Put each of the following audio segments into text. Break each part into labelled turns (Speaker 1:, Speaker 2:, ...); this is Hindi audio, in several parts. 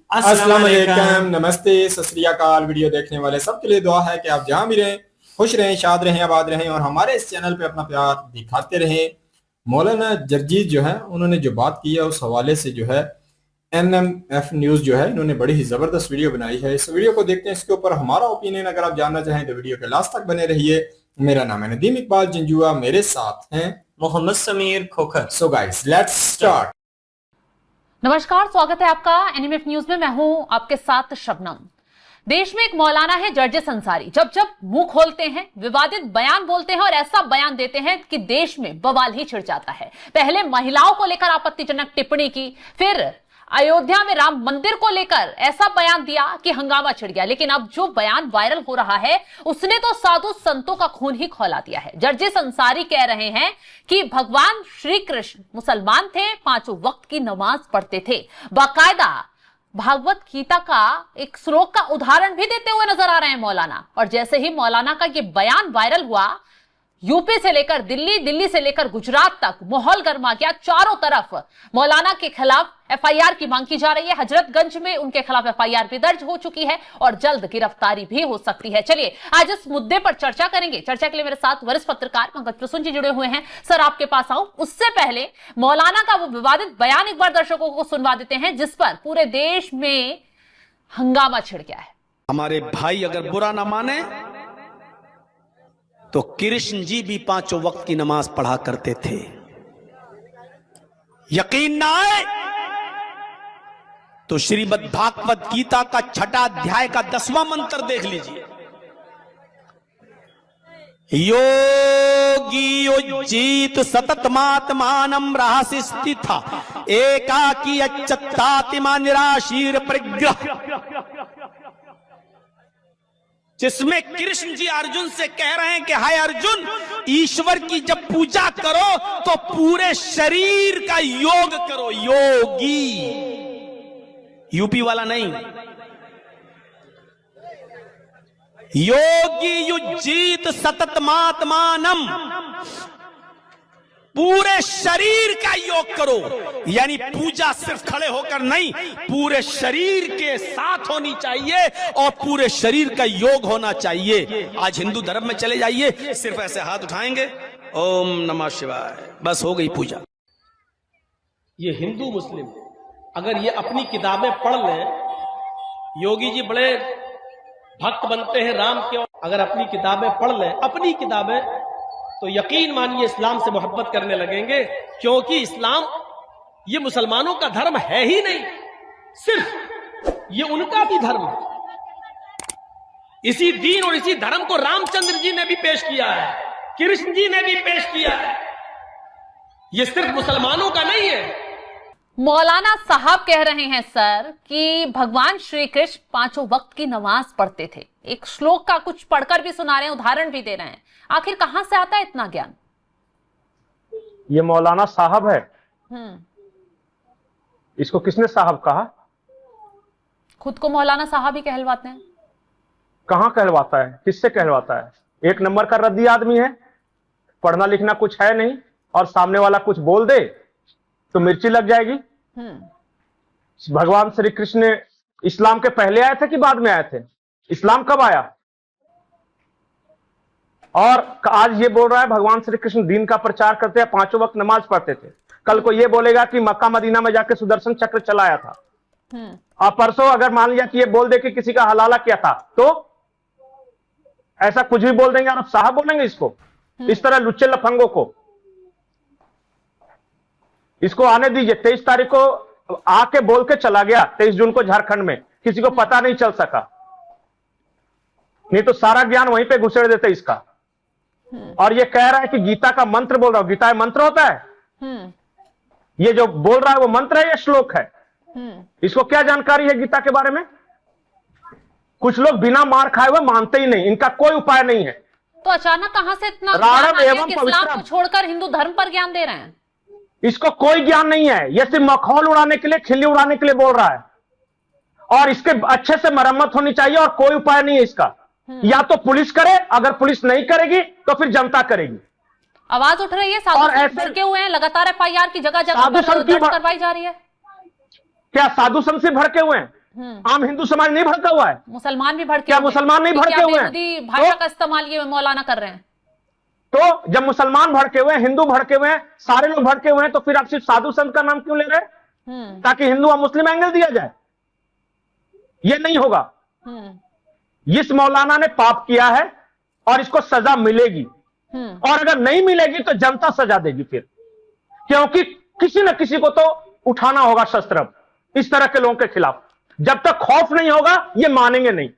Speaker 1: अस्सलाम वालेकुम, नमस्ते, सत श्री अकाल। वीडियो देखने वाले सबके लिए दुआ है कि आप जहां भी रहें खुश रहें, शाद रहें, आबाद रहें और हमारे इस चैनल पे अपना प्यार दिखाते रहें। मौलाना जरजीत जो है उन्होंने जो बात की है उस हवाले से जो है NMF न्यूज जो है इन्होंने बड़ी ही जबरदस्त वीडियो बनाई है। इस वीडियो को देखते हैं, इसके ऊपर हमारा ओपिनियन अगर आप जानना चाहें तो वीडियो के लास्ट तक बने रहिए। मेरा नाम है नदीम इकबाल जंजुआ, मेरे साथ हैं
Speaker 2: Mohammad Sameer Khokhar.
Speaker 1: So guys let's start.
Speaker 3: नमस्कार, स्वागत है आपका एनएमएफ न्यूज में। मैं हूं आपके साथ शबनम। देश में एक मौलाना है जरजीत अंसारी। जब जब मुंह खोलते हैं विवादित बयान बोलते हैं और ऐसा बयान देते हैं कि देश में बवाल ही छिड़ जाता है। पहले महिलाओं को लेकर आपत्तिजनक टिप्पणी की, फिर अयोध्या में राम मंदिर को लेकर ऐसा बयान दिया कि हंगामा छिड़ गया। लेकिन अब जो बयान वायरल हो रहा है उसने तो साधु संतों का खून ही खौला दिया है। जरजीत अंसारी कह रहे हैं कि भगवान श्री कृष्ण मुसलमान थे, 5 वक्त की नमाज पढ़ते थे, बाकायदा भागवत गीता का एक श्लोक का उदाहरण भी देते हुए नजर आ रहे हैं मौलाना। और जैसे ही मौलाना का ये बयान वायरल हुआ, यूपी से लेकर दिल्ली, दिल्ली से लेकर गुजरात तक माहौल गर्मा गया। चारों तरफ मौलाना के खिलाफ एफआईआर की मांग की जा रही है। हजरतगंज में उनके खिलाफ एफआईआर भी दर्ज हो चुकी है और जल्द गिरफ्तारी भी हो सकती है। चलिए आज इस मुद्दे पर चर्चा करेंगे। चर्चा के लिए मेरे साथ वरिष्ठ पत्रकार पंकज प्रसून जी जुड़े हुए हैं। सर, आपके पास आऊं उससे पहले मौलाना का वो विवादित बयान एक बार दर्शकों को सुनवा देते हैं जिस पर पूरे देश में हंगामा छिड़ गया है।
Speaker 4: हमारे भाई अगर बुरा ना माने तो कृष्ण जी भी 5 वक्त की नमाज पढ़ा करते थे। यकीन ना आए तो श्रीमद् भागवत गीता का 6ठा अध्याय का 10वां मंत्र देख लीजिए। योगी उज्जीत सततमात्मानं रहसि स्थिता एकाकी अच्युतात्मा निराशीर परिग्रह, जिसमें कृष्ण जी अर्जुन से कह रहे हैं कि हाय अर्जुन, ईश्वर की जब पूजा करो तो पूरे शरीर का योग करो। योगी, यूपी वाला नहीं। योगी युज्जीत सततमात्मानम, पूरे शरीर का योग करो। यानी पूजा सिर्फ खड़े होकर नहीं, पूरे शरीर के साथ होनी चाहिए और पूरे शरीर का योग होना चाहिए। आज हिंदू धर्म में चले जाइए, सिर्फ ऐसे हाथ उठाएंगे, ओम नमः शिवाय, बस हो गई पूजा।
Speaker 5: ये हिंदू मुस्लिम अगर ये अपनी किताबें पढ़ लें, योगी जी बड़े भक्त बनते हैं राम के, अगर अपनी किताबें पढ़ लें, अपनी किताबें, तो यकीन मानिए इस्लाम से मोहब्बत करने लगेंगे। क्योंकि इस्लाम ये मुसलमानों का धर्म है ही नहीं, सिर्फ ये उनका भी धर्म है। इसी दीन और इसी धर्म को रामचंद्र जी ने भी पेश किया है, कृष्ण जी ने भी पेश किया है। ये सिर्फ मुसलमानों का नहीं है।
Speaker 3: मौलाना साहब कह रहे हैं सर कि भगवान श्री कृष्ण 5 वक्त की नमाज पढ़ते थे। एक श्लोक का कुछ पढ़कर भी सुना रहे हैं, उदाहरण भी दे रहे हैं। आखिर कहां से आता है इतना ज्ञान?
Speaker 6: ये मौलाना साहब है। इसको किसने साहब कहा?
Speaker 3: खुद को मौलाना साहब ही कहलवाते हैं।
Speaker 6: कहां कहलवाता है? किससे कहलवाता है? एक नंबर का रद्दी आदमी है, पढ़ना लिखना कुछ है नहीं, और सामने वाला कुछ बोल दे तो मिर्ची लग जाएगी। भगवान श्री कृष्ण इस्लाम के पहले आए थे कि बाद में आए थे? इस्लाम कब आया? और आज ये बोल रहा है भगवान श्री कृष्ण दीन का प्रचार करते हैं, 5 वक्त नमाज पढ़ते थे। कल को ये बोलेगा कि मक्का मदीना में जाके सुदर्शन चक्र चलाया था। और परसों अगर मान लिया कि ये बोल दे कि किसी का हलाला किया था, तो ऐसा कुछ भी बोल देंगे और अब साहब बोलेंगे इसको। इस तरह लुच्चे लफंगों को इसको आने दीजिए। 23 तारीख को आके बोल के चला गया, 23 जून को झारखंड में, किसी को पता नहीं चल सका। नहीं तो सारा ज्ञान वहीं पे घुसेड़ देते इसका। और ये कह रहा है कि गीता का मंत्र बोल रहा हूं। गीता मंत्र होता है? ये जो बोल रहा है वो मंत्र है या श्लोक है? इसको क्या जानकारी है गीता के बारे में? कुछ लोग बिना मार खाए हुए मानते ही नहीं, इनका कोई उपाय नहीं है।
Speaker 3: तो अचानक कहां से इतना
Speaker 6: राणव एवं
Speaker 3: इस्लाम को छोड़कर हिंदू धर्म पर ज्ञान दे रहे हैं?
Speaker 6: इसको कोई ज्ञान नहीं है, यह सिर्फ मखौल उड़ाने के लिए, खिल्ली उड़ाने के लिए बोल रहा है। और इसके अच्छे से मरम्मत होनी चाहिए और कोई उपाय नहीं है इसका। या तो पुलिस करे, अगर पुलिस नहीं करेगी तो फिर जनता करेगी।
Speaker 3: आवाज उठ रही है, साधु संत भड़के हुए हैं, लगातार एफआईआर की जगह जगह पर दर्ज करवाई जा रही है।
Speaker 6: क्या साधु संत से भड़के हुए हैं? आम हिंदू समाज नहीं भड़का हुआ है?
Speaker 3: मुसलमान भी भड़के
Speaker 6: क्या
Speaker 3: हुए हैं।
Speaker 6: मुसलमान नहीं भड़के हुए हैं?
Speaker 3: यहूदी भाषा का इस्तेमाल ये मौलाना कर रहे हैं।
Speaker 6: तो जब मुसलमान भड़के हुए हैं, हिंदू भड़के हुए हैं, सारे लोग भड़के हुए हैं, तो फिर आप सिर्फ साधु संत का नाम क्यों ले रहे हैं? ताकि हिंदू और मुस्लिम एंगल दिया जाए? ये नहीं होगा। इस मौलाना ने पाप किया है और इसको सजा मिलेगी, और अगर नहीं मिलेगी तो जनता सजा देगी फिर, क्योंकि किसी न किसी को तो उठाना होगा शस्त्र इस तरह के लोगों के खिलाफ। जब तक खौफ नहीं होगा ये मानेंगे नहीं,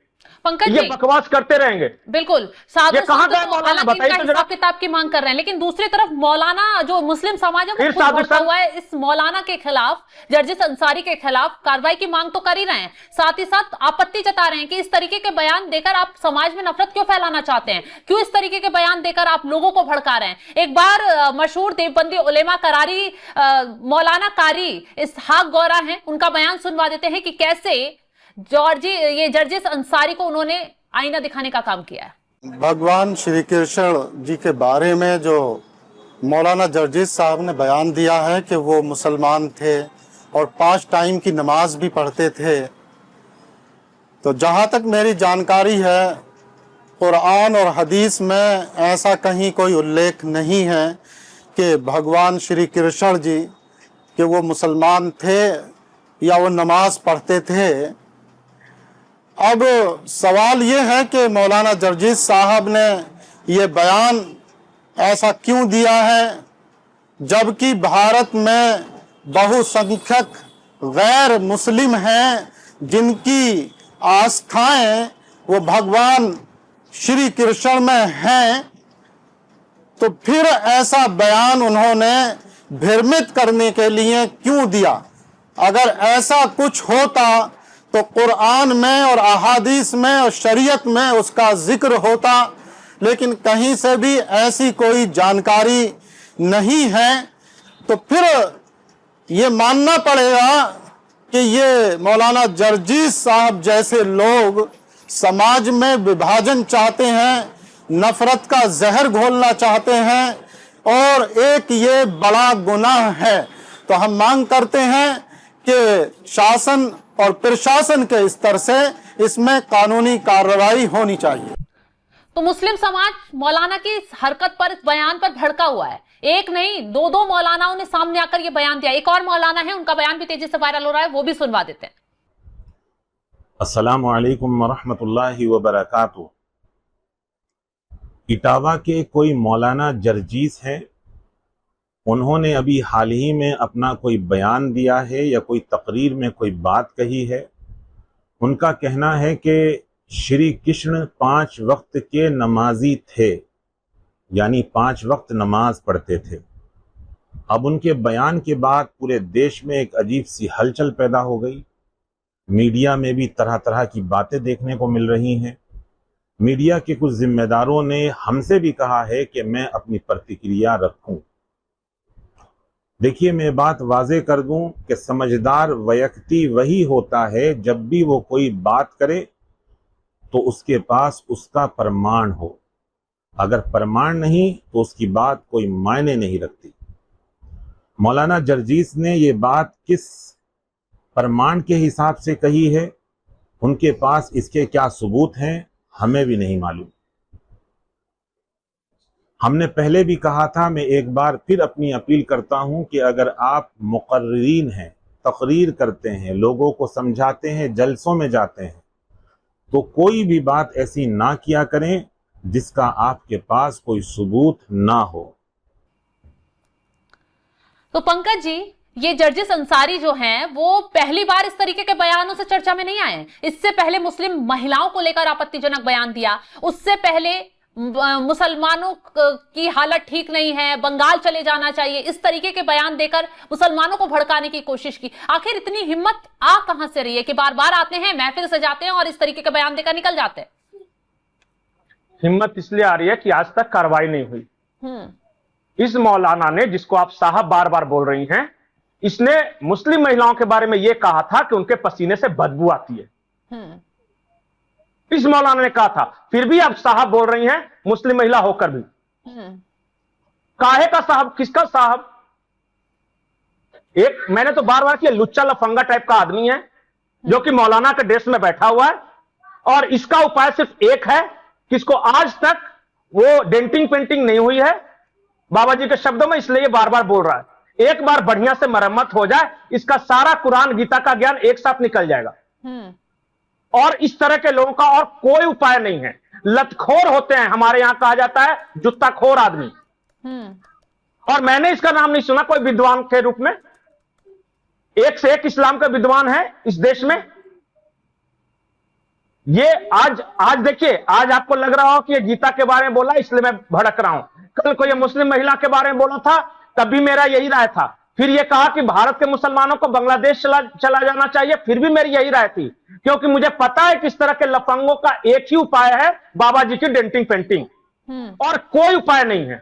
Speaker 3: पंकज
Speaker 6: ये
Speaker 3: जी
Speaker 6: बकवास करते रहेंगे।
Speaker 3: बिल्कुल, साधु
Speaker 6: ये कहां
Speaker 3: संत
Speaker 6: गए
Speaker 3: तो
Speaker 6: मौलाना?
Speaker 3: हालांकि
Speaker 6: बताइए
Speaker 3: इनका
Speaker 6: तो जरा।
Speaker 3: हिसाब किताब की मांग कर रहे हैं, लेकिन दूसरी तरफ मौलाना जो मुस्लिम समाज है वो
Speaker 6: फिर
Speaker 3: खुद
Speaker 6: साधु
Speaker 3: भड़का
Speaker 6: संत-
Speaker 3: हुआ है। इस मौलाना के खिलाफ, जर्जिस अंसारी के खिलाफ कार्रवाई की मांग तो कर ही रहे हैं, साथ ही साथ आपत्ति जता रहे हैं कि इस तरीके के बयान देकर आप समाज में नफरत क्यों फैलाना चाहते हैं, क्यों इस तरीके के बयान देकर आप लोगों को भड़का रहे हैं। एक बार मशहूर देवबंदी उलेमा करारी मौलाना कारी इसहाक गौरा हैं, उनका बयान सुनवा देते हैं कि कैसे जर्जिस अंसारी को उन्होंने आईना दिखाने का काम किया है।
Speaker 7: भगवान श्री कृष्ण जी के बारे में जो मौलाना जर्जिस साहब ने बयान दिया है कि वो मुसलमान थे और 5 टाइम की नमाज भी पढ़ते थे, तो जहाँ तक मेरी जानकारी है कुरान और हदीस में ऐसा कहीं कोई उल्लेख नहीं है कि भगवान श्री कृष्ण जी कि वो मुसलमान थे या वो नमाज पढ़ते थे। अब सवाल ये है कि मौलाना जर्जिस साहब ने ये बयान ऐसा क्यों दिया है, जबकि भारत में बहुसंख्यक गैर मुस्लिम हैं जिनकी आस्थाएं वो भगवान श्री कृष्ण में हैं, तो फिर ऐसा बयान उन्होंने भ्रमित करने के लिए क्यों दिया? अगर ऐसा कुछ होता तो कुरान में और अहादीस में और शरीयत में उसका जिक्र होता, लेकिन कहीं से भी ऐसी कोई जानकारी नहीं है। तो फिर ये मानना पड़ेगा कि ये मौलाना जर्जिस साहब जैसे लोग समाज में विभाजन चाहते हैं, नफरत का जहर घोलना चाहते हैं, और एक ये बड़ा गुनाह है। तो हम मांग करते हैं कि शासन और प्रशासन के स्तर से इसमें कानूनी कार्रवाई होनी चाहिए।
Speaker 3: तो मुस्लिम समाज मौलाना की इस हरकत पर, इस बयान पर भड़का हुआ है। एक नहीं, दो मौलानाओं ने सामने आकर यह बयान दिया। एक और मौलाना है, उनका बयान भी तेजी से वायरल हो रहा है, वो भी सुनवा देते हैं।
Speaker 8: अस्सलामु अलैकुम वरहमतुल्लाहि वबरकातुहू। इटावा के कोई मौलाना जर्जीस है, उन्होंने अभी हाल ही में अपना कोई बयान दिया है या कोई तकरीर में कोई बात कही है। उनका कहना है कि श्री कृष्ण 5 वक्त के नमाजी थे, यानी 5 वक्त नमाज पढ़ते थे। अब उनके बयान के बाद पूरे देश में एक अजीब सी हलचल पैदा हो गई। मीडिया में भी तरह तरह की बातें देखने को मिल रही हैं। मीडिया के कुछ जिम्मेदारों ने हमसे भी कहा है कि मैं अपनी प्रतिक्रिया रखूं। देखिए, मैं बात वाजे कर दूं कि समझदार व्यक्ति वही होता है जब भी वो कोई बात करे तो उसके पास उसका प्रमाण हो। अगर प्रमाण नहीं तो उसकी बात कोई मायने नहीं रखती। मौलाना जर्जीस ने ये बात किस प्रमाण के हिसाब से कही है, उनके पास इसके क्या सबूत हैं, हमें भी नहीं मालूम। हमने पहले भी कहा था, मैं एक बार फिर अपनी अपील करता हूं कि अगर आप मुकर्रीन हैं, तकरीर करते हैं, लोगों को समझाते हैं, जलसों में जाते हैं, तो कोई भी बात ऐसी ना किया करें जिसका आपके पास कोई सबूत ना हो।
Speaker 3: तो पंकज जी, ये जर्जिस अंसारी जो हैं वो पहली बार इस तरीके के बयानों से चर्चा में नहीं आए। इससे पहले मुस्लिम महिलाओं को लेकर आपत्तिजनक बयान दिया, उससे पहले मुसलमानों की हालत ठीक नहीं है, बंगाल चले जाना चाहिए, इस तरीके के बयान देकर मुसलमानों को भड़काने की कोशिश की। आखिर इतनी हिम्मत आ कहां से रही है कि बार बार आते हैं, महफिल सजाते हैं और इस तरीके के बयान देकर निकल जाते हैं?
Speaker 6: हिम्मत इसलिए आ रही है कि आज तक कार्रवाई नहीं हुई। इस मौलाना ने, जिसको आप साहब बार बार बोल रही हैं, इसने मुस्लिम महिलाओं के बारे में यह कहा था कि उनके पसीने से बदबू आती है। इस मौलाना ने कहा था, फिर भी आप साहब बोल रही हैं, मुस्लिम महिला होकर भी। काहे का साहब? किसका साहब? एक मैंने तो बार बार किया, लुच्चा लफंगा टाइप का आदमी है, जो कि मौलाना के ड्रेस में बैठा हुआ है, और इसका उपाय सिर्फ एक है कि इसको आज तक वो डेंटिंग पेंटिंग नहीं हुई है बाबा जी के शब्दों में, इसलिए बार बार बोल रहा है। एक बार बढ़िया से मरम्मत हो जाए, इसका सारा कुरान गीता का ज्ञान एक साथ निकल जाएगा। और इस तरह के लोगों का और कोई उपाय नहीं है। लतखोर होते हैं, हमारे यहां कहा जाता है जुत्ताखोर आदमी। और मैंने इसका नाम नहीं सुना कोई विद्वान के रूप में। एक से एक इस्लाम का विद्वान है इस देश में। ये आज देखिए, आज आपको लग रहा हो कि ये गीता के बारे में बोला इसलिए मैं भड़क रहा हूं। कल को ये मुस्लिम महिला के बारे में बोला था, तब भी मेरा यही राय था। फिर ये कहा कि भारत के मुसलमानों को बांग्लादेश चला जाना चाहिए, फिर भी मेरी यही राय थी, क्योंकि मुझे पता है कि इस तरह के लफंगों का एक ही उपाय है, बाबा जी की डेंटिंग पेंटिंग, और कोई उपाय नहीं है।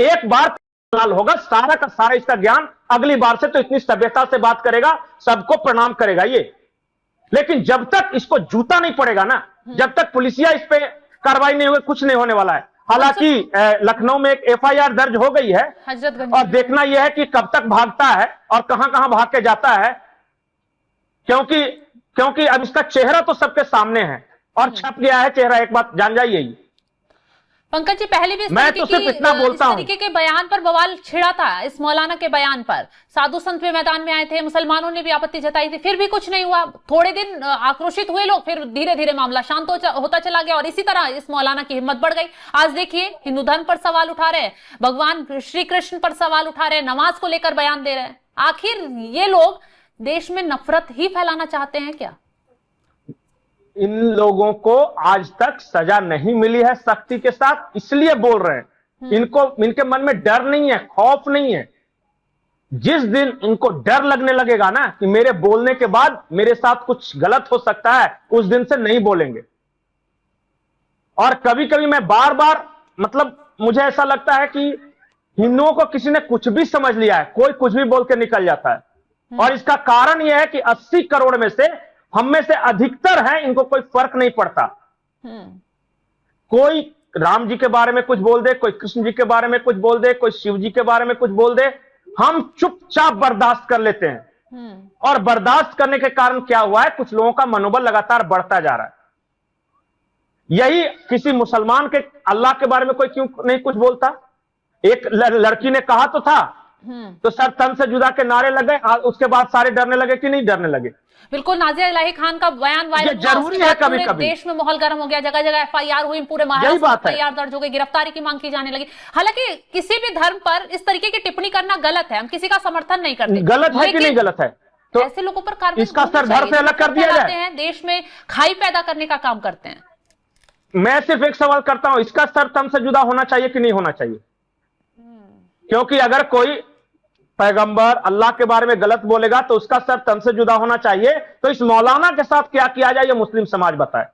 Speaker 6: एक बार लाल होगा, सारा का सारा इसका ज्ञान अगली बार से तो इतनी सभ्यता से बात करेगा, सबको प्रणाम करेगा ये। लेकिन जब तक इसको जूता नहीं पड़ेगा ना, जब तक पुलिसिया इस पे कार्रवाई नहीं हुई, कुछ नहीं होने वाला है। हालांकि लखनऊ में एक एफआईआर दर्ज हो गई है, और देखना यह है कि कब तक भागता है और कहां कहां भाग के जाता है, क्योंकि अब इसका चेहरा तो सबके सामने है और छप गया है चेहरा, एक बात जान जाइए।
Speaker 3: पंकज जी, पहले भी
Speaker 6: मैं तो सिर्फ इतना बोलता हूं,
Speaker 3: इस तरीके के बयान पर बवाल छिड़ा था। इस मौलाना के बयान पर साधु संत भी मैदान में आए थे, मुसलमानों ने भी आपत्ति जताई थी, फिर भी कुछ नहीं हुआ। थोड़े दिन आक्रोशित हुए लोग, फिर धीरे धीरे मामला शांत होता चला गया, और इसी तरह इस मौलाना की हिम्मत बढ़ गई। आज देखिए, हिंदू धर्म पर सवाल उठा रहे हैं, भगवान श्री कृष्ण पर सवाल उठा रहे हैं, नमाज को लेकर बयान दे रहे हैं। आखिर ये लोग देश में नफरत ही फैलाना चाहते हैं क्या?
Speaker 6: इन लोगों को आज तक सजा नहीं मिली है सख्ती के साथ, इसलिए बोल रहे हैं। इनके मन में डर नहीं है, खौफ नहीं है। जिस दिन इनको डर लगने लगेगा ना कि मेरे बोलने के बाद मेरे साथ कुछ गलत हो सकता है, उस दिन से नहीं बोलेंगे। और कभी कभी मैं बार बार, मतलब मुझे ऐसा लगता है कि हिंदुओं को किसी ने कुछ भी समझ लिया है, कोई कुछ भी बोल के निकल जाता है। और इसका कारण यह है कि 80 करोड़ में से हम में से अधिकतर हैं, इनको कोई फर्क नहीं पड़ता। कोई राम जी के बारे में कुछ बोल दे, कोई कृष्ण जी के बारे में कुछ बोल दे, कोई शिव जी के बारे में कुछ बोल दे, हम चुपचाप बर्दाश्त कर लेते हैं। और बर्दाश्त करने के कारण क्या हुआ है, कुछ लोगों का मनोबल लगातार बढ़ता जा रहा है। यही किसी मुसलमान के अल्लाह के बारे में कोई क्यों नहीं कुछ बोलता? एक लड़की ने कहा तो था, तो सर तन से जुदा के नारे लगे, उसके बाद सारे डरने लगे कि नहीं डरने लगे।
Speaker 3: बिल्कुल, नाजिया इलाही खान का बयान वायरल हुआ,
Speaker 6: जरूरी है, कभी कभी
Speaker 3: देश में माहौल गर्म हो गया, जगह जगह एफआईआर हुई, पूरे महाराष्ट्र में एफआईआर दर्ज हो गई, गिरफ्तारी की मांग की जाने लगी। हालांकि किसी भी धर्म पर इस तरीके की टिप्पणी करना गलत है, हम किसी का समर्थन नहीं करते।
Speaker 6: गलत है कि नहीं गलत है? तो
Speaker 3: ऐसे लोगों पर कार्रवाई
Speaker 6: इसका सर धड़ से अलग कर दिया जाए।
Speaker 3: देश में खाई पैदा करने का काम करते हैं।
Speaker 6: मैं सिर्फ एक सवाल करता हूं, इसका सर तन से जुदा होना चाहिए कि नहीं होना चाहिए? क्योंकि अगर कोई पैगंबर अल्लाह के बारे में गलत बोलेगा तो उसका सर तन से जुदा होना चाहिए। तो इस मौलाना के साथ क्या किया जाए, ये मुस्लिम समाज बताए।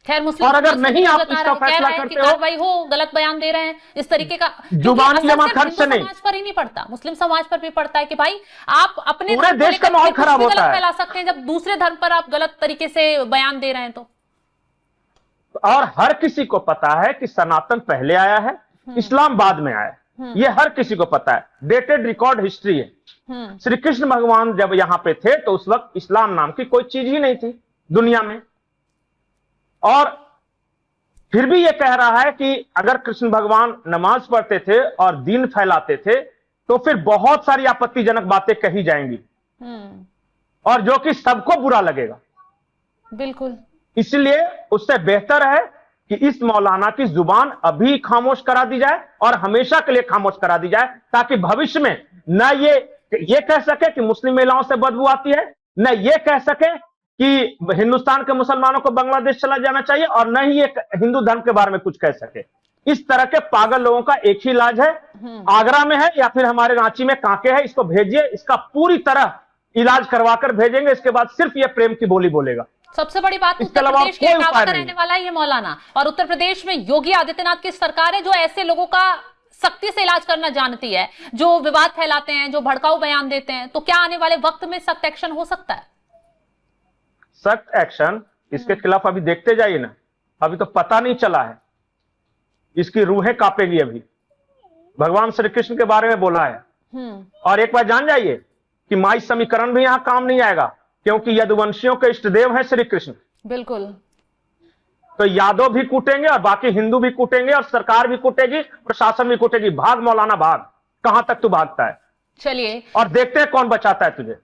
Speaker 3: खैर, मुस्लिम
Speaker 6: और अगर नहीं आप इसका फैसला करते हो,
Speaker 3: भाई हो गलत बयान दे रहे हैं इस तरीके का,
Speaker 6: जुबानी जमा खर्च से नहीं,
Speaker 3: समाज पर ही नहीं पड़ता, मुस्लिम समाज पर भी पड़ता है कि भाई आप अपने
Speaker 6: पूरे देश का माहौल खराब होता है,
Speaker 3: फैला सकते हैं जब दूसरे धर्म पर आप गलत तरीके से बयान दे रहे हैं। तो
Speaker 6: और हर किसी को पता है कि सनातन पहले आया है, इस्लाम बाद में आया है, ये हर किसी को पता है, डेटेड रिकॉर्ड हिस्ट्री है। श्री कृष्ण भगवान जब यहां पे थे तो उस वक्त इस्लाम नाम की कोई चीज ही नहीं थी दुनिया में। और फिर भी ये कह रहा है कि अगर कृष्ण भगवान नमाज पढ़ते थे और दीन फैलाते थे तो फिर बहुत सारी आपत्तिजनक बातें कही जाएंगी, और जो कि सबको बुरा लगेगा।
Speaker 3: बिल्कुल,
Speaker 6: इसलिए उससे बेहतर है कि इस मौलाना की जुबान अभी खामोश करा दी जाए और हमेशा के लिए खामोश करा दी जाए, ताकि भविष्य में न ये कह सके कि मुस्लिम महिलाओं से बदबू आती है, न ये कह सके कि हिंदुस्तान के मुसलमानों को बांग्लादेश चला जाना चाहिए, और न ही ये हिंदू धर्म के बारे में कुछ कह सके। इस तरह के पागल लोगों का एक ही इलाज है, आगरा में है या फिर हमारे रांची में कांके है, इसको भेजिए, इसका पूरी तरह इलाज करवाकर भेजेंगे। इसके बाद सिर्फ ये प्रेम की बोली बोलेगा।
Speaker 3: सबसे बड़ी बात, उत्तर प्रदेश के इटावा का रहने वाला है ये मौलाना, और उत्तर प्रदेश में योगी आदित्यनाथ की सरकार है जो ऐसे लोगों का सख्ती से इलाज करना जानती है, जो विवाद फैलाते हैं, जो भड़काऊ बयान देते हैं। तो क्या आने वाले वक्त में सख्त एक्शन हो सकता है?
Speaker 6: सख्त एक्शन इसके खिलाफ अभी देखते जाइए ना, अभी तो पता नहीं चला है, इसकी रूहें कांपेगी। अभी भगवान श्री कृष्ण के बारे में बोला है, और एक बार जान जाइए कि माई समीकरण भी यहां काम नहीं आएगा। क्योंकि यदुवंशियों के इष्टदेव है श्री कृष्ण।
Speaker 3: बिल्कुल।
Speaker 6: तो यादव भी कूटेंगे और बाकी हिंदू भी कूटेंगे और सरकार भी कूटेगी, प्रशासन भी कूटेगी। भाग मौलाना भाग, कहां तक तू भागता है?
Speaker 3: चलिए,
Speaker 6: और देखते हैं कौन बचाता है तुझे।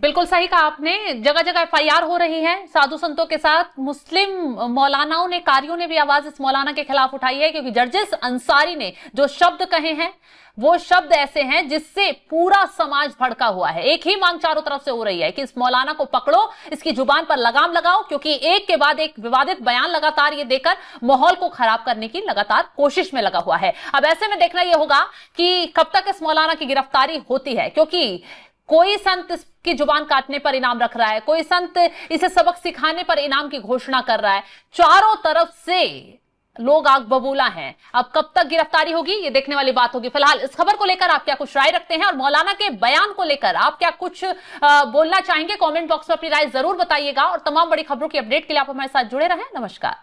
Speaker 3: बिल्कुल सही कहा आपने। जगह जगह एफआईआर हो रही है साधु संतों के साथ। मुस्लिम मौलानाओं ने, कारियों ने भी आवाज इस मौलाना के खिलाफ उठाई है, क्योंकि जर्जिस अंसारी ने जो शब्द कहे हैं वो शब्द ऐसे हैं जिससे पूरा समाज भड़का हुआ है। एक ही मांग चारों तरफ से हो रही है कि इस मौलाना को पकड़ो, इसकी जुबान पर लगाम लगाओ, क्योंकि एक के बाद एक विवादित बयान लगातार ये देकर माहौल को खराब करने की लगातार कोशिश में लगा हुआ है। अब ऐसे में देखना यह होगा कि कब तक इस मौलाना की गिरफ्तारी होती है, क्योंकि कोई संत इसकी जुबान काटने पर इनाम रख रहा है, कोई संत इसे सबक सिखाने पर इनाम की घोषणा कर रहा है। चारों तरफ से लोग आग बबूला हैं। अब कब तक गिरफ्तारी होगी ये देखने वाली बात होगी। फिलहाल इस खबर को लेकर आप क्या कुछ राय रखते हैं और मौलाना के बयान को लेकर आप क्या कुछ बोलना चाहेंगे? कमेंट बॉक्स में अपनी राय जरूर बताइएगा और तमाम बड़ी खबरों की अपडेट के लिए आप हमारे साथ जुड़े रहें। नमस्कार।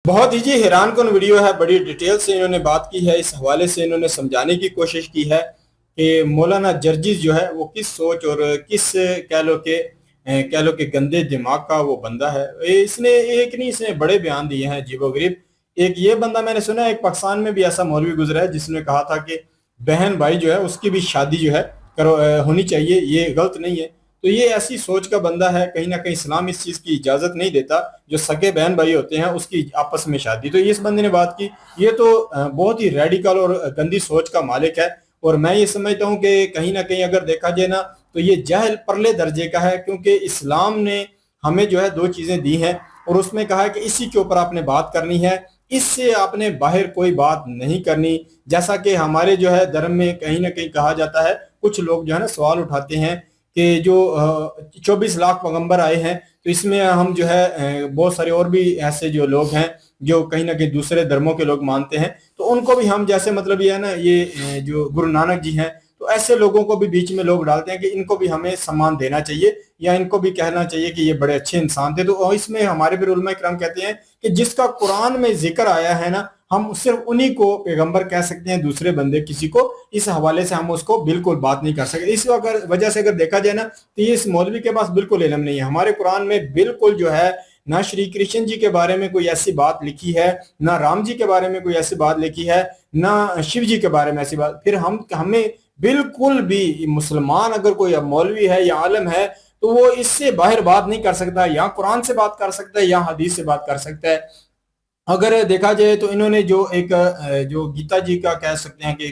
Speaker 1: बहुत ही जी हैरानकुन वीडियो है, बड़ी डिटेल से इन्होंने बात की है। इस हवाले से इन्होंने समझाने की कोशिश की है कि मौलाना जर्जिस जो है वो किस सोच और किस कह लो कि गंदे दिमाग का वो बंदा है। इसने एक नहीं, इसने बड़े बयान दिए हैं अजीबोगरीब। एक ये बंदा मैंने सुना है, एक पाकिस्तान में भी ऐसा मौलवी गुजरा है जिसने कहा था कि बहन भाई जो है उसकी भी शादी जो है होनी चाहिए, ये गलत नहीं है। तो ये ऐसी सोच का बंदा है, कहीं ना कहीं इस्लाम इस चीज की इजाजत नहीं देता, जो सगे बहन भाई होते हैं उसकी आपस में शादी। तो इस बंदे ने बात की, ये तो बहुत ही रेडिकल और गंदी सोच का मालिक है। और मैं ये समझता हूँ कि कहीं ना कहीं अगर देखा जाए ना तो ये जहल परले दर्जे का है, क्योंकि इस्लाम ने हमें जो है दो चीजें दी हैं और उसमें कहा है कि इसी के ऊपर आपने बात करनी है, इससे आपने बाहर कोई बात नहीं करनी। जैसा कि हमारे जो है धर्म में कहीं ना कहीं कहा जाता है, कुछ लोग जो है ना सवाल उठाते हैं कि जो 24 लाख पैगंबर आए हैं, तो इसमें हम जो है बहुत सारे और भी ऐसे जो लोग हैं जो कहीं ना कहीं दूसरे धर्मों के लोग मानते हैं, तो उनको भी हम जैसे मतलब ये है ना, ये जो गुरु नानक जी हैं, तो ऐसे लोगों को भी बीच में लोग डालते हैं कि इनको भी हमें सम्मान देना चाहिए या इनको भी कहना चाहिए कि ये बड़े अच्छे इंसान थे। तो इसमें हमारे भी उलमा इकराम कहते हैं कि जिसका कुरान में जिक्र आया है ना, हम सिर्फ उन्हीं को पैगंबर कह सकते हैं, दूसरे बंदे किसी को इस हवाले से हम उसको बिल्कुल बात नहीं कर सकते। इस वजह से अगर देखा जाए ना तो ये इस मौलवी के पास बिल्कुल इल्म नहीं है। हमारे कुरान में बिल्कुल जो है ना श्री कृष्ण जी के बारे में कोई ऐसी बात लिखी है, ना राम जी के बारे में कोई ऐसी बात लिखी है, ना शिव जी के बारे में ऐसी बात। फिर हमें बिल्कुल भी मुसलमान अगर कोई मौलवी है या आलम है तो वो इससे बाहर बात नहीं कर सकता, या कुरान से बात कर सकता है या हदीस से बात कर सकता है। अगर देखा जाए तो इन्होंने जो एक जो गीता जी का कह सकते हैं कि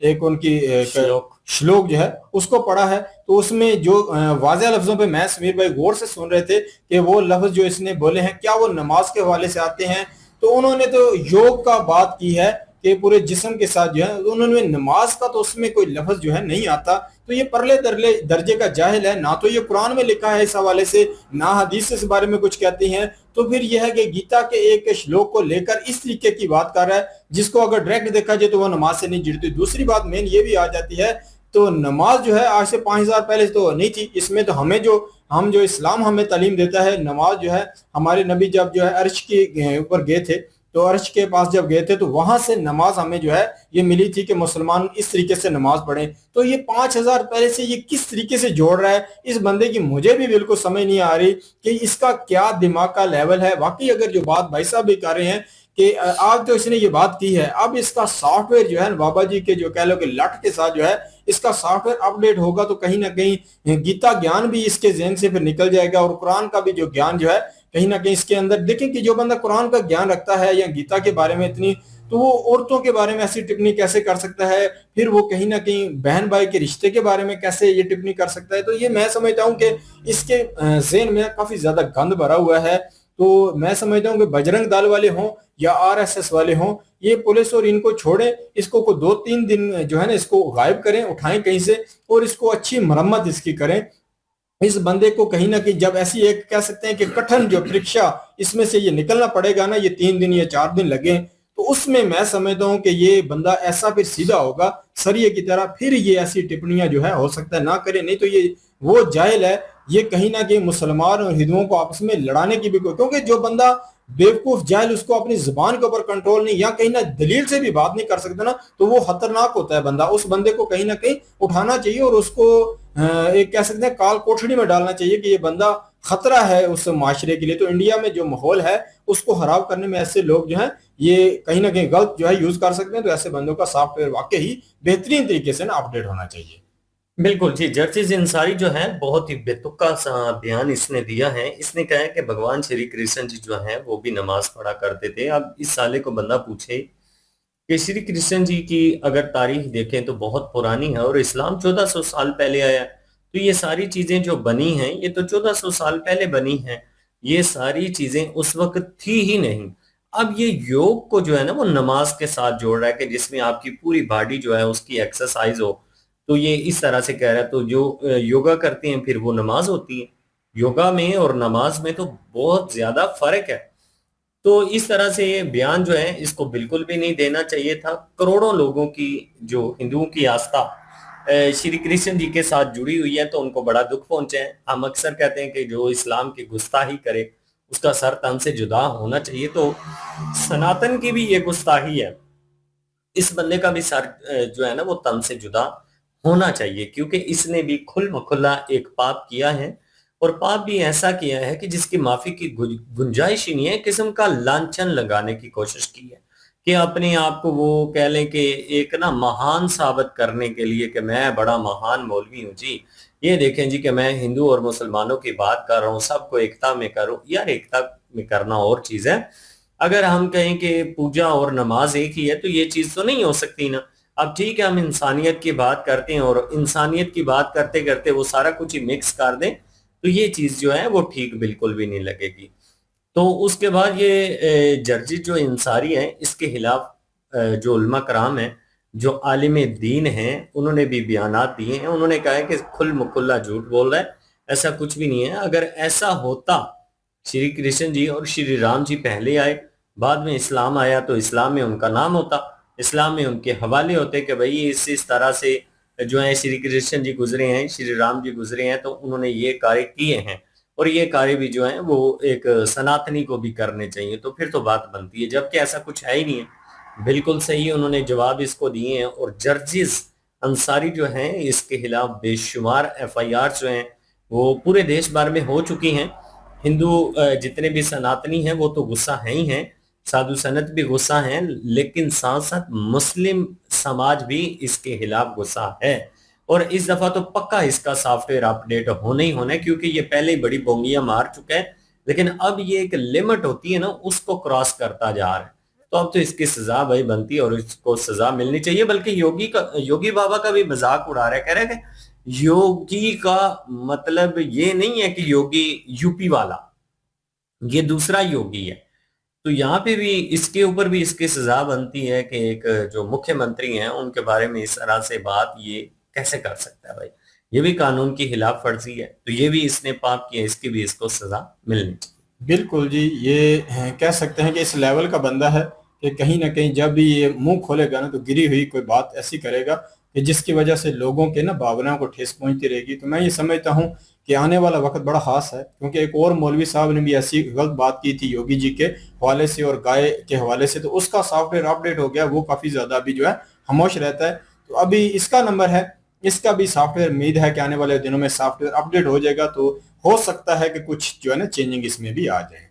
Speaker 1: एक उनकी श्लोक जो है उसको पढ़ा है, तो उसमें जो वाज़ेह लफ्जों पे मैं समीर भाई गौर से सुन रहे थे कि वो लफ्ज जो इसने बोले हैं क्या वो नमाज के हवाले से आते हैं। तो उन्होंने तो योग का बात की है कि पूरे जिस्म के साथ जो है, उन्होंने नमाज का तो उसमें कोई लफ्ज जो है नहीं आता। तो ये परले दर्जे का जाहिल है, ना तो ये कुरान में लिखा है इस हवाले से, ना हदीस इस बारे में कुछ कहती हैं। तो फिर यह है कि गीता के एक श्लोक को लेकर इस तरीके की बात कर रहा है जिसको अगर डायरेक्ट देखा जाए तो वो नमाज से नहीं जुड़ती। दूसरी बात मेन ये भी आ जाती है, तो नमाज जो है आज से 5000 पहले तो नहीं थी। इसमें तो हम जो इस्लाम हमें तालीम देता है, नमाज जो है हमारे नबी जब जो है अर्श के ऊपर गए थे, तो अर्श के पास जब गए थे तो वहां से नमाज हमें जो है ये मिली थी कि मुसलमान इस तरीके से नमाज पढ़े। तो ये 5000 पहले से ये किस तरीके से जोड़ रहा है इस बंदे की, मुझे भी बिल्कुल समझ नहीं आ रही कि इसका क्या दिमाग का लेवल है। वाकई अगर जो बात भाई साहब भी कर रहे हैं कि आज तो इसने ये बात की है, अब इसका सॉफ्टवेयर जो है बाबा जी के जो कह लो कि लट के साथ जो है इसका सॉफ्टवेयर अपडेट होगा तो कहीं ना कहीं गीता ज्ञान भी इसके ज़हन से फिर निकल जाएगा और कुरान का भी जो ज्ञान जो है कहीं ना कहीं इसके अंदर। देखें कि जो बंदा कुरान का ज्ञान रखता है या गीता के बारे में इतनी, तो वो औरतों के बारे में ऐसी टिप्पणी कैसे कर सकता है, फिर वो कहीं ना कहीं बहन भाई के रिश्ते के बारे में कैसे ये टिप्पणी कर सकता है। तो ये मैं समझता हूँ कि इसके ज़हन में काफी ज्यादा गंद भरा हुआ है। तो मैं समझता हूँ कि बजरंग दल वाले हों या RSS वाले हों, ये पुलिस और इनको छोड़े, इसको को 2-3 दिन जो है ना इसको गायब करें, उठाएं कहीं से और इसको अच्छी मरम्मत इसकी करें। इस बंदे को कहीं ना कहीं जब ऐसी एक कह सकते हैं कि कठिन जो परीक्षा इसमें से ये निकलना पड़ेगा ना, ये 3 दिन या 4 दिन लगे, तो उसमें मैं समझता हूँ कि ये बंदा ऐसा फिर सीधा होगा सरिये की तरह, फिर ये ऐसी टिप्पणियां जो है हो सकता है ना करे। नहीं तो ये वो जाहिल है, ये कहीं ना कहीं मुसलमान और हिंदुओं को आपस में लड़ाने की भी क्योंकि जो बंदा बेवकूफ जाहिल उसको अपनी जुबान के ऊपर कंट्रोल नहीं या कहीं ना दलील से भी बात नहीं कर सकता ना, तो वो खतरनाक होता है बंदा। उस बंदे को कहीं ना कहीं उठाना चाहिए और उसको एक कह सकते हैं काल कोठड़ी में डालना चाहिए कि ये बंदा खतरा है उस माशरे के लिए। तो इंडिया में जो माहौल है उसको खराब करने में ऐसे लोग जो हैं ये कहीं ना कहीं गलत जो है यूज कर सकते हैं। तो ऐसे बंदों का सॉफ्टवेयर वाकई ही बेहतरीन तरीके से ना अपडेट होना चाहिए।
Speaker 2: बिल्कुल जी, जस्टिस इंसारी जो है बहुत ही बेतुका सा बयान इसने दिया है। इसने कहा है कि भगवान श्री कृष्ण जी जो है वो भी नमाज पढ़ा करते थे। अब इस साले को बंदा पूछे कि श्री कृष्ण जी की अगर तारीख देखें तो बहुत पुरानी है और इस्लाम 1400 साल पहले आया, तो ये सारी चीजें जो बनी हैं ये तो 1400 साल पहले बनी हैं। ये सारी चीजें उस वक्त थी ही नहीं। अब ये योग को जो है ना वो नमाज के साथ जोड़ रहा है कि जिसमें आपकी पूरी बॉडी जो है उसकी एक्सरसाइज हो, तो ये इस तरह से कह रहा है। तो जो योगा करते हैं फिर वो नमाज होती है। योगा में और नमाज में तो बहुत ज्यादा फर्क है। तो इस तरह से ये बयान जो है इसको बिल्कुल भी नहीं देना चाहिए था। करोड़ों लोगों की जो हिंदुओं की आस्था श्री कृष्ण जी के साथ जुड़ी हुई है तो उनको बड़ा दुख पहुंचे है। हम अक्सर कहते हैं कि जो इस्लाम की गुस्ताही करे उसका सर तन से जुदा होना चाहिए, तो सनातन की भी ये गुस्ताही है। इस बंदे का भी सर जो है ना वो तन से जुदा होना चाहिए, क्योंकि इसने भी खुल्ला एक पाप किया है और पाप भी ऐसा किया है कि जिसकी माफी की गुंजाइश ही नहीं है। किस्म का लांछन लगाने की कोशिश की है कि अपने आप को वो कह लें कि एक ना महान साबित करने के लिए कि मैं बड़ा महान मौलवी हूँ जी, ये देखें जी कि मैं हिंदू और मुसलमानों की बात कर रहा हूँ, सबको एकता में करूँ। यार एकता में करना और चीज है। अगर हम कहें कि पूजा और नमाज एक ही है तो ये चीज तो नहीं हो सकती ना। अब ठीक है हम इंसानियत की बात करते हैं और इंसानियत की बात करते करते वो सारा कुछ ही मिक्स कर दें तो ये चीज जो है वो ठीक बिल्कुल भी नहीं लगेगी। तो उसके बाद ये जर्जी जो इंसारी है इसके खिलाफ जो उलमा कराम है, जो आलिम दीन हैं, उन्होंने भी बयानात दिए हैं। उन्होंने कहा है कि खुल मुकुल्ला झूठ बोल रहा है, ऐसा कुछ भी नहीं है। अगर ऐसा होता, श्री कृष्ण जी और श्री राम जी पहले आए, बाद में इस्लाम आया, तो इस्लाम में उनका नाम होता, इस्लाम में उनके हवाले होते कि भाई इस तरह से जो है श्री कृष्ण जी गुजरे हैं, श्री राम जी गुजरे हैं, तो उन्होंने ये कार्य किए हैं और ये कार्य भी जो है वो एक सनातनी को भी करने चाहिए, तो फिर तो बात बनती है। जबकि ऐसा कुछ है ही नहीं है। बिल्कुल सही उन्होंने जवाब इसको दिए हैं। और जर्जिस अंसारी जो हैं इसके खिलाफ बेशुमार FIR जो हैं वो पूरे देश भर में हो चुकी हैं। हिंदू जितने भी सनातनी हैं वो तो गुस्सा है ही हैं, साधु संत भी गुस्सा हैं, लेकिन साथ साथ मुस्लिम समाज भी इसके खिलाफ गुस्सा है। और इस दफा तो पक्का इसका सॉफ्टवेयर अपडेट होने ही होना है, क्योंकि ये पहले ही बड़ी बोंगियां मार चुका है, लेकिन अब ये एक लिमिट होती है ना उसको क्रॉस करता जा रहा है। तो अब तो इसकी सजा भाई बनती है और इसको सजा मिलनी चाहिए। बल्कि योगी बाबा का भी मजाक उड़ा रहा है, कह रहे हैं कि योगी का मतलब ये नहीं है कि योगी यूपी वाला, ये दूसरा योगी है। तो यहाँ पे भी इसके ऊपर भी इसकी सजा बनती है कि एक जो मुख्यमंत्री हैं उनके बारे में इस तरह से बात ये कैसे कर सकता है भाई, ये भी कानून की खिलाफ वर्जी है। तो ये भी इसने पाप किया, इसकी भी इसको सजा मिलनी चाहिए।
Speaker 1: बिल्कुल जी, ये कह सकते हैं कि इस लेवल का बंदा है कि कहीं ना कहीं जब भी ये मुंह खोलेगा ना तो गिरी हुई कोई बात ऐसी करेगा कि जिसकी वजह से लोगों के ना भावनाओं को ठेस पहुंचती रहेगी। तो मैं ये समझता हूं कि आने वाला वक्त बड़ा खास है, क्योंकि एक और मौलवी साहब ने भी ऐसी गलत बात की थी योगी जी के हवाले से और गाय के हवाले से, तो उसका सॉफ्टवेयर अपडेट हो गया। वो काफी ज्यादा अभी जो है खामोश रहता है। तो अभी इसका नंबर है, इसका भी सॉफ्टवेयर उम्मीद है कि आने वाले दिनों में सॉफ्टवेयर अपडेट हो जाएगा, तो हो सकता है कि कुछ जो है ना चेंजिंग इसमें भी आ जाए।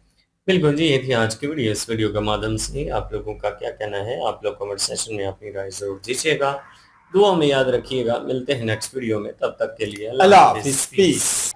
Speaker 2: बिल्कुल जी, ये थी आज की वीडियो। इस वीडियो के माध्यम से आप लोगों का क्या कहना है आप लोग कमेंट सेक्शन में अपनी राय जरूर दीजिएगा। दुआ में याद रखिएगा। मिलते हैं नेक्स्ट वीडियो में, तब तक के लिए
Speaker 1: अल्लाह हाफिज़, पीस।